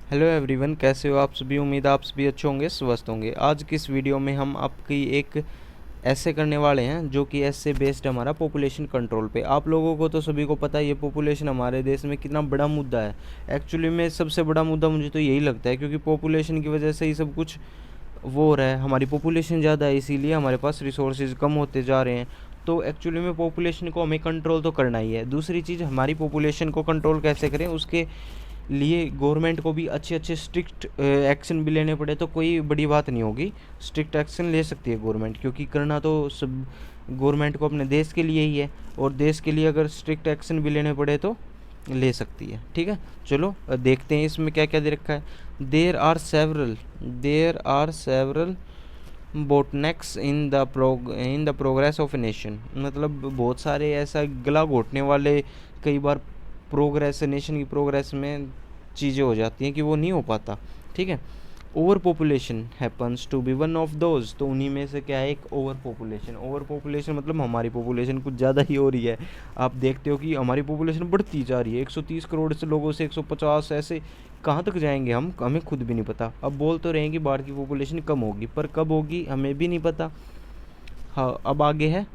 Hello everyone, कैसे हो आप सभी। उम्मीद है आप सभी अच्छे होंगे, स्वस्थ होंगे। आज की इस वीडियो में हम आपकी एक ऐसे करने वाले हैं जो कि ऐसे बेस्ड हमारा पॉपुलेशन कंट्रोल पे। आप लोगों को तो सभी को पता है ये पॉपुलेशन हमारे देश में कितना बड़ा मुद्दा है। एक्चुअली में सबसे बड़ा मुद्दा मुझे तो यही लगता है, क्योंकि पॉपुलेशन की वजह से ही सब कुछ वो हो रहा है। हमारी पॉपुलेशन ज़्यादा है, इसीलिए हमारे पास रिसोर्सेज कम होते जा रहे हैं। तो एक्चुअली में पॉपुलेशन को हमें कंट्रोल तो करना ही है। दूसरी चीज़, हमारी पॉपुलेशन को कंट्रोल कैसे करें, उसके लिए गवर्नमेंट को भी अच्छे अच्छे स्ट्रिक्ट एक्शन भी लेने पड़े तो कोई बड़ी बात नहीं होगी। स्ट्रिक्ट एक्शन ले सकती है गवर्नमेंट, क्योंकि करना तो सब गवर्नमेंट को अपने देश के लिए ही है। और देश के लिए अगर स्ट्रिक्ट एक्शन भी लेने पड़े तो ले सकती है। ठीक है, चलो देखते हैं इसमें क्या क्या दे रखा है। There are several bottlenecks in the progress of a nation. मतलब बहुत सारे ऐसा गला घोटने वाले कई बार प्रोग्रेस, नेशन की प्रोग्रेस में चीज़ें हो जाती हैं कि वो नहीं हो पाता। ठीक है, over population happens to be one of those. तो उन्हीं में से क्या है, एक ओवर पॉपुलेशन मतलब हमारी पॉपुलेशन कुछ ज़्यादा ही हो रही है। आप देखते हो कि हमारी पॉपुलेशन बढ़ती जा रही है। 130 करोड़ से लोगों से 150, ऐसे कहाँ तक जाएंगे हम, हमें खुद भी नहीं पता। अब बोल तो रहे हैं कि बाहर की पॉपुलेशन कम होगी, पर कब होगी हमें भी नहीं पता। हाँ, अब आगे है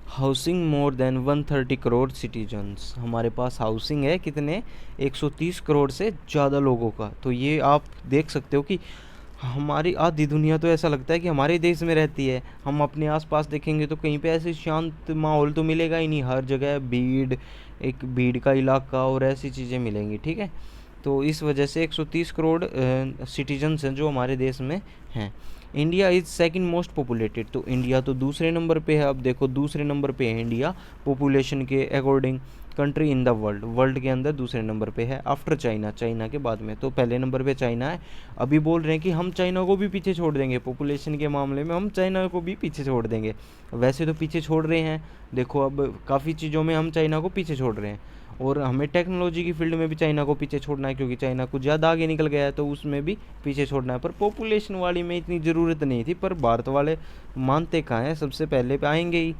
housing more than 130 crore citizens. हमारे पास हाउसिंग है कितने, 130 करोड़ से ज़्यादा लोगों का। तो ये आप देख सकते हो कि हमारी आधी दुनिया तो ऐसा लगता है कि हमारे देश में रहती है। हम अपने आसपास देखेंगे तो कहीं पे ऐसे शांत माहौल तो मिलेगा ही नहीं। हर जगह भीड़, एक भीड़ का इलाका और ऐसी चीज़ें मिलेंगी। ठीक है, तो इस वजह से 130 करोड़ सिटीजन्स हैं जो हमारे देश में हैं। India is second most populated. तो इंडिया तो दूसरे नंबर पे है। अब देखो दूसरे नंबर पे है इंडिया पॉपुलेशन के according, country in the world, world के अंदर दूसरे नंबर पे है आफ्टर चाइना। चाइना के बाद में तो पहले नंबर पे चाइना है। अभी बोल रहे हैं कि हम चाइना को भी पीछे छोड़ देंगे पॉपुलेशन के मामले में, हम चाइना को भी पीछे छोड़ देंगे। वैसे तो पीछे छोड़ रहे हैं, देखो अब काफ़ी चीज़ों में हम चाइना को पीछे छोड़ रहे हैं। और हमें टेक्नोलॉजी की फील्ड में भी चाइना को पीछे छोड़ना है, क्योंकि चाइना कुछ ज़्यादा आगे निकल गया है, तो उसमें भी पीछे छोड़ना है। पर पॉपुलेशन वाली में इतनी ज़रूरत नहीं थी, पर भारत वाले मानते कहाँ हैं, सबसे पहले पे आएंगे ही।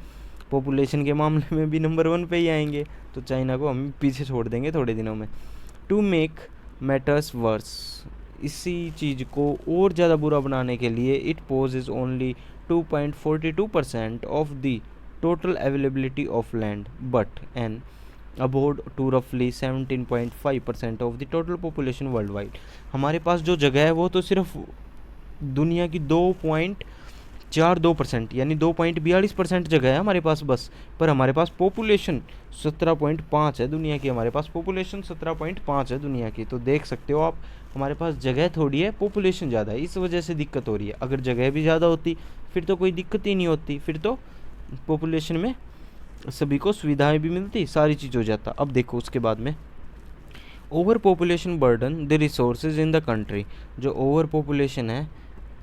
पॉपुलेशन के मामले में भी नंबर 1 पे ही आएंगे, तो चाइना को हम पीछे छोड़ देंगे थोड़े दिनों में। टू मेक मैटर्स वर्स, इसी चीज़ को और ज़्यादा बुरा बनाने के लिए, it poses only 2.42% of the total availability of land but an about to रफली 17.5% of the total population world wide. हमारे पास जो जगह है वो तो सिर्फ दुनिया की 2.42%, यानी 2.42% जगह है हमारे पास बस। पर हमारे पास पॉपुलेशन 17.5 है दुनिया की। हमारे पास पॉपुलेशन 17.5 है दुनिया की। तो देख सकते हो आप, हमारे पास जगह थोड़ी है, पॉपुलेशन ज़्यादा है, इस वजह से दिक्कत हो रही है। अगर जगह भी ज़्यादा होती फिर तो कोई दिक्कत ही नहीं होती, फिर तो पॉपुलेशन में सभी को सुविधाएं भी मिलती, सारी चीज़ हो जाता। अब देखो उसके बाद में over population burden the resources in the country. जो ओवर पॉपुलेशन है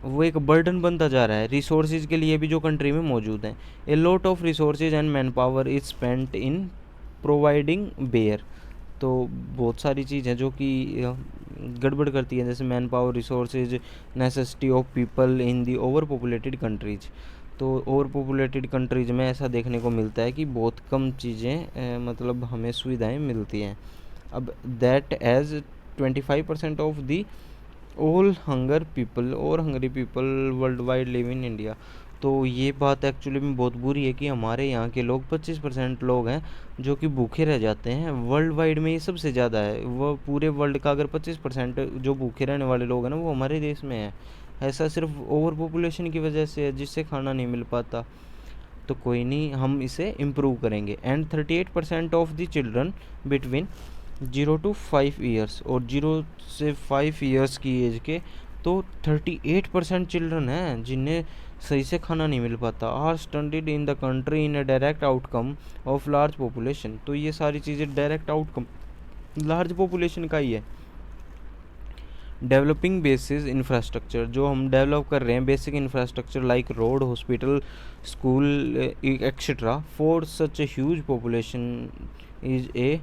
वो एक बर्डन बनता जा रहा है रिसोर्सेज के लिए भी जो कंट्री में मौजूद हैं। A lot of resources and man power is spent in providing bare. तो बहुत सारी चीज़ें जो कि गड़बड़ करती हैं, जैसे man power, resources, necessity of people in the over populated countries. तो ओवर पॉपुलेटेड कंट्रीज में ऐसा देखने को मिलता है कि बहुत कम चीज़ें मतलब हमें सुविधाएं मिलती हैं। अब that as 25% of the all hunger people और hungry people world wide live in India. तो ये बात एक्चुअली में बहुत बुरी है कि हमारे यहाँ के लोग 25% लोग हैं जो कि भूखे रह जाते हैं। वर्ल्ड वाइड में ये सबसे ज़्यादा है। वो पूरे वर्ल्ड का अगर 25% जो भूखे रहने वाले लोग हैं ना, वो हमारे देश में है। ऐसा सिर्फ ओवर पॉपुलेशन की वजह से है, जिससे खाना नहीं मिल पाता। तो कोई नहीं, हम इसे इम्प्रूव करेंगे। And 38% of the children between 0 to 5 years, और 0 से 5 ईयर्स की एज के तो 38% चिल्ड्रन हैं जिन्हें सही से खाना नहीं मिल पाता। Are stunted in the country in a direct outcome of large population. तो ये सारी चीज़ें डायरेक्ट आउटकम लार्ज पॉपुलेशन का ही है। डेवलपिंग बेसिस इंफ्रास्ट्रक्चर, जो हम डेवलप कर रहे हैं basic infrastructure like road, hospital, school etcetera for such a huge population is a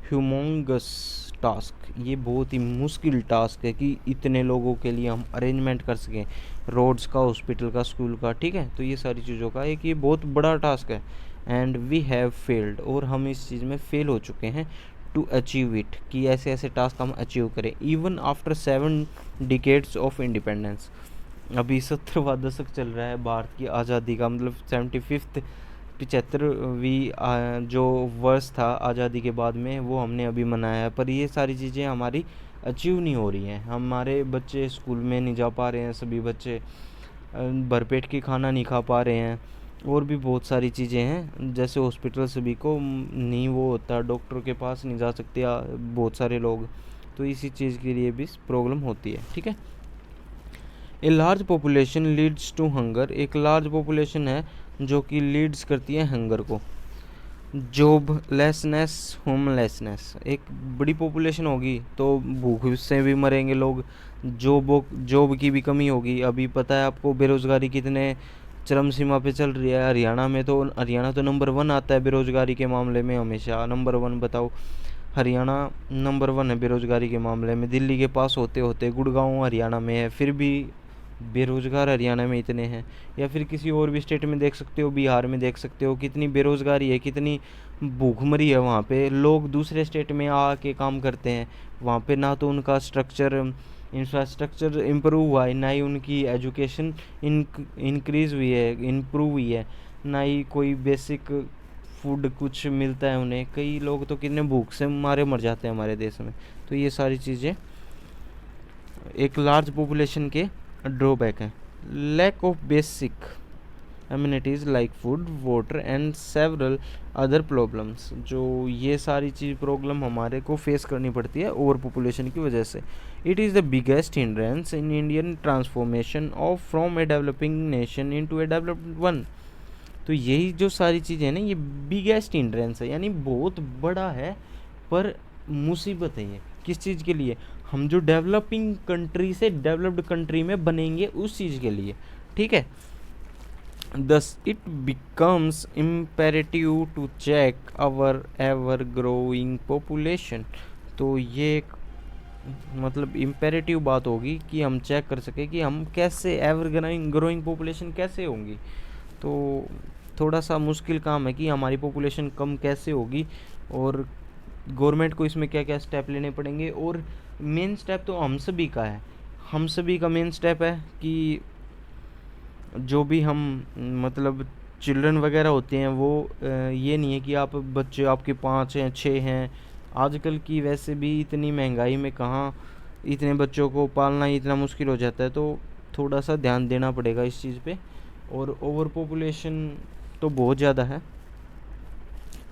humongous task. ये बहुत ही मुश्किल टास्क है कि इतने लोगों के लिए हम अरेंजमेंट कर सकें, रोड्स का, हॉस्पिटल का, स्कूल का। ठीक है, तो ये सारी चीज़ों का एक ये बहुत बड़ा टास्क है। एंड वी हैव फेल्ड, और हम इस चीज़ में फेल हो चुके हैं। टू अचीव इट, कि ऐसे ऐसे टास्क हम अचीव करें even after 7 decades of independence. अभी 17वां दशक चल रहा है भारत की आज़ादी का, मतलब 75th 75वीं जो वर्ष था आज़ादी के बाद में, वो हमने अभी मनाया है। पर ये सारी चीज़ें हमारी अचीव नहीं हो रही हैं। हमारे बच्चे स्कूल में नहीं जा पा रहे हैं, सभी बच्चे भरपेट की खाना नहीं खा पा रहे हैं, और भी बहुत सारी चीज़ें हैं, जैसे हॉस्पिटल सभी को नहीं वो होता, डॉक्टर के पास नहीं जा सकते बहुत सारे लोग, तो इसी चीज़ के लिए भी प्रॉब्लम होती है। ठीक है। A large population leads to hunger, एक लार्ज पॉपुलेशन है जो कि लीड्स करती है हंगर को। जॉबलेसनेस, होमलेसनेस, एक बड़ी पॉपुलेशन होगी तो भूख से भी मरेंगे लोग, जॉब की भी कमी होगी। अभी पता है आपको बेरोज़गारी कितने चरम सीमा पे चल रही है। हरियाणा तो नंबर 1 आता है बेरोज़गारी के मामले में, हमेशा नंबर 1। बताओ, हरियाणा नंबर 1 है बेरोज़गारी के मामले में। दिल्ली के पास होते होते गुड़गांव हरियाणा में है, फिर भी बेरोज़गार हरियाणा में इतने हैं। या फिर किसी और भी स्टेट में देख सकते हो, बिहार में देख सकते हो, कितनी बेरोज़गारी है, कितनी भूखमरी है वहाँ पे। लोग दूसरे स्टेट में आके काम करते हैं, वहाँ पे ना तो उनका इंफ्रास्ट्रक्चर इम्प्रूव हुआ है, ना ही उनकी एजुकेशन इंक्रीज़ हुई है, इम्प्रूव हुई है, ना ही कोई बेसिक फूड कुछ मिलता है उन्हें। कई लोग तो कितने भूख से मारे मर जाते हैं हमारे देश में। तो ये सारी चीज़ें एक लार्ज पॉपुलेशन के ड्रॉबैक हैं। Lack of basic amenities like food, water and several other problems, जो ये सारी चीज़ प्रॉब्लम हमारे को फेस करनी पड़ती है ओवर पॉपुलेशन की वजह से। It is the biggest hindrance in Indian transformation of from a developing nation into A developed one. तो यही जो सारी चीज़ें हैं ना, ये बिगेस्ट हिंड्रेंस है, यानी बहुत बड़ा है, पर मुसीबत है ये। किस चीज़ के लिए? हम जो डेवलपिंग कंट्री से डेवलप्ड कंट्री में बनेंगे उस चीज़ के लिए। ठीक है। Thus it becomes imperative to check our ever growing population। तो ये एक मतलब इम्पेरेटिव बात होगी कि हम चेक कर सकें कि हम कैसे एवर ग्रोइंग पॉपुलेशन कैसे होंगी। तो थोड़ा सा मुश्किल काम है कि हमारी पॉपुलेशन कम कैसे होगी, और गवर्नमेंट को इसमें क्या क्या स्टेप लेने पड़ेंगे। और मेन स्टेप तो हम सभी का है, हम सभी का मेन स्टेप है कि जो भी हम मतलब चिल्ड्रन वगैरह होते हैं, वो ये नहीं है कि आप बच्चे आपके 5 हैं 6 हैं। आजकल की वैसे भी इतनी महंगाई में कहाँ इतने बच्चों को पालना ही इतना मुश्किल हो जाता है, तो थोड़ा सा ध्यान देना पड़ेगा इस चीज़ पे। और ओवर पॉपुलेशन तो बहुत ज़्यादा है,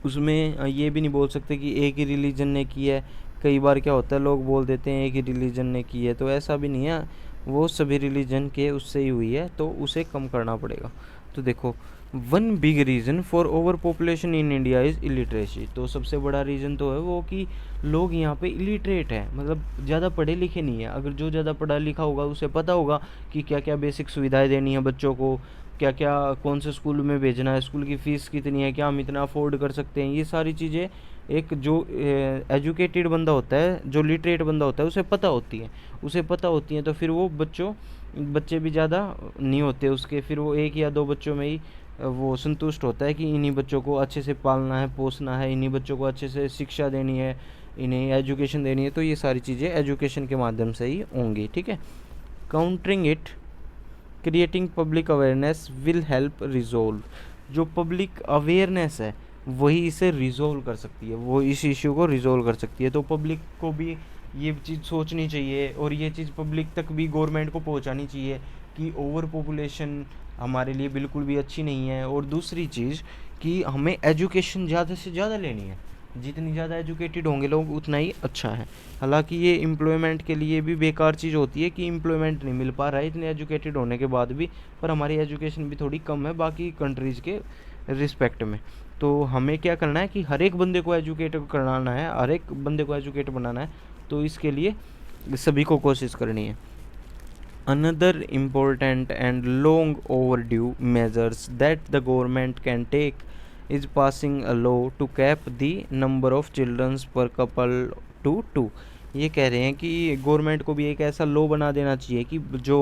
उसमें ये भी नहीं बोल सकते कि एक ही रिलीजन ने की है। कई बार क्या होता है, लोग बोल देते हैं एक ही रिलीजन ने की है, तो ऐसा भी नहीं है, वो सभी रिलीजन के उससे ही हुई है, तो उसे कम करना पड़ेगा। तो देखो, one big reason for over population in India is illiteracy. तो सबसे बड़ा रीज़न तो है वो कि लोग यहाँ पे इलिटरेट हैं, मतलब ज़्यादा पढ़े लिखे नहीं है। अगर जो ज़्यादा पढ़ा लिखा होगा उसे पता होगा कि क्या क्या बेसिक सुविधाएं देनी है बच्चों को, क्या क्या कौन से स्कूल में भेजना है, स्कूल की फ़ीस कितनी है, क्या हम इतना अफोर्ड कर सकते हैं। ये सारी चीज़ें एक जो एजुकेटेड बंदा होता है, जो लिटरेट बंदा होता है, उसे पता होती हैं। तो फिर वो बच्चे भी ज़्यादा नहीं होते उसके, फिर वो 1 या 2 बच्चों में ही वो संतुष्ट होता है कि इन्हीं बच्चों को अच्छे से पालना है, पोसना है, इन्हीं बच्चों को अच्छे से शिक्षा देनी है, इन्हें एजुकेशन देनी है। तो ये सारी चीज़ें एजुकेशन के माध्यम से ही होंगी। ठीक है। Countering it, creating public awareness will help resolve. जो पब्लिक अवेयरनेस है वही इसे रिजोल्व कर सकती है, वो इस इश्यू को रिजोल्व कर सकती है। तो पब्लिक को भी ये चीज़ सोचनी चाहिए, और ये चीज़ पब्लिक तक भी गवर्नमेंट को पहुंचानी चाहिए कि ओवर पॉपुलेशन हमारे लिए बिल्कुल भी अच्छी नहीं है। और दूसरी चीज़ कि हमें एजुकेशन ज़्यादा से ज़्यादा लेनी है, जितनी ज़्यादा एजुकेटेड होंगे लोग उतना ही अच्छा है। हालांकि ये एम्प्लॉयमेंट के लिए भी बेकार चीज़ होती है कि एम्प्लॉयमेंट नहीं मिल पा रहा है इतने एजुकेटेड होने के बाद भी, पर हमारी एजुकेशन भी थोड़ी कम है बाकी कंट्रीज़ के रिस्पेक्ट में। तो हमें क्या करना है कि हर एक बंदे को एजुकेट कराना है, हर एक बंदे को एजुकेट बनाना है, तो इसके लिए सभी को कोशिश करनी है। Another important and long overdue measures that the government can take is passing a law to cap the number of children per couple to 2। ये कह रहे हैं कि गवर्नमेंट को भी एक ऐसा लॉ बना देना चाहिए कि जो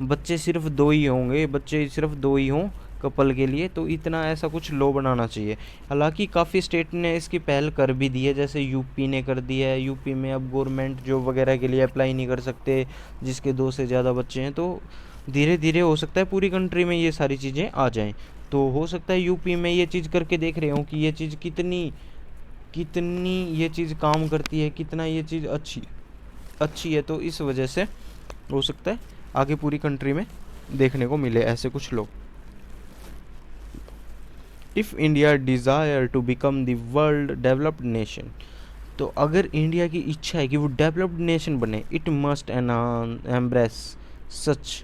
बच्चे सिर्फ 2 ही होंगे, बच्चे सिर्फ 2 ही हों कपल के लिए, तो इतना ऐसा कुछ लॉ बनाना चाहिए। हालांकि काफ़ी स्टेट ने इसकी पहल कर भी दी है, जैसे यूपी ने कर दिया है। यूपी में अब गवर्नमेंट जॉब वगैरह के लिए अप्लाई नहीं कर सकते जिसके 2 से ज़्यादा बच्चे हैं। तो धीरे धीरे हो सकता है पूरी कंट्री में ये सारी चीज़ें आ जाएं। तो हो सकता है यूपी में ये चीज़ करके देख रहे हो कि ये चीज़ कितनी कितनी ये चीज़ काम करती है, कितना ये चीज़ अच्छी है। तो इस वजह से हो सकता है आगे पूरी कंट्री में देखने को मिले ऐसे कुछ लोग। If India desire to become the world developed nation, तो अगर इंडिया की इच्छा है कि वो डेवलप्ड नेशन बने, it must embrace such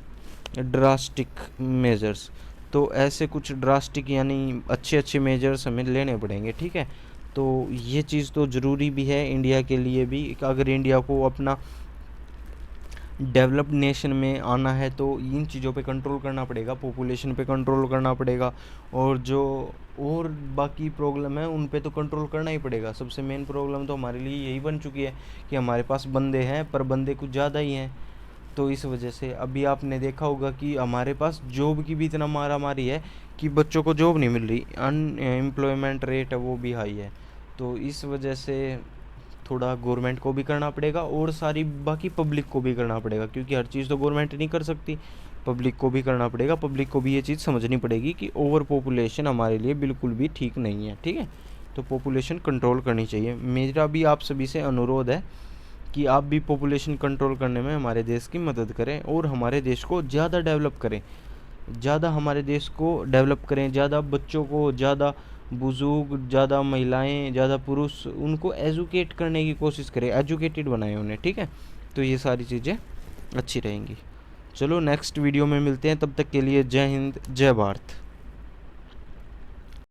drastic measures. तो ऐसे कुछ ड्रास्टिक यानी अच्छे अच्छे मेजर्स हमें लेने पड़ेंगे, ठीक है। तो ये चीज़ तो ज़रूरी भी है इंडिया के लिए भी, अगर इंडिया को अपना डेवलप्ड नेशन में आना है तो इन चीज़ों पे कंट्रोल करना पड़ेगा, पॉपुलेशन पे कंट्रोल करना पड़ेगा, और जो और बाकी प्रॉब्लम है उन पे तो कंट्रोल करना ही पड़ेगा। सबसे मेन प्रॉब्लम तो हमारे लिए यही बन चुकी है कि हमारे पास बंदे हैं पर बंदे कुछ ज़्यादा ही हैं। तो इस वजह से अभी आपने देखा होगा कि हमारे पास जॉब की भी इतना मारा मारी है कि बच्चों को जॉब नहीं मिल रही, अनएम्प्लॉयमेंट रेट है वो भी हाई है। तो इस वजह से थोड़ा गवर्नमेंट को भी करना पड़ेगा और सारी बाकी पब्लिक को भी करना पड़ेगा, क्योंकि हर चीज़ तो गवर्नमेंट नहीं कर सकती, पब्लिक को भी करना पड़ेगा। पब्लिक को भी ये चीज़ समझनी पड़ेगी कि ओवर पॉपुलेशन हमारे लिए बिल्कुल भी ठीक नहीं है, ठीक है। तो पॉपुलेशन कंट्रोल करनी चाहिए। मेरा भी आप सभी से अनुरोध है कि आप भी पॉपुलेशन कंट्रोल करने में हमारे देश की मदद करें और हमारे देश को ज़्यादा डेवलप करें, ज़्यादा हमारे देश को डेवलप करें, ज़्यादा बच्चों को, ज़्यादा बुजुर्ग, ज़्यादा महिलाएं, ज़्यादा पुरुष, उनको एजुकेट करने की कोशिश करें, एजुकेटेड बनाएं उन्हें, ठीक है। तो ये सारी चीज़ें अच्छी रहेंगी। चलो नेक्स्ट वीडियो में मिलते हैं, तब तक के लिए जय हिंद, जय भारत।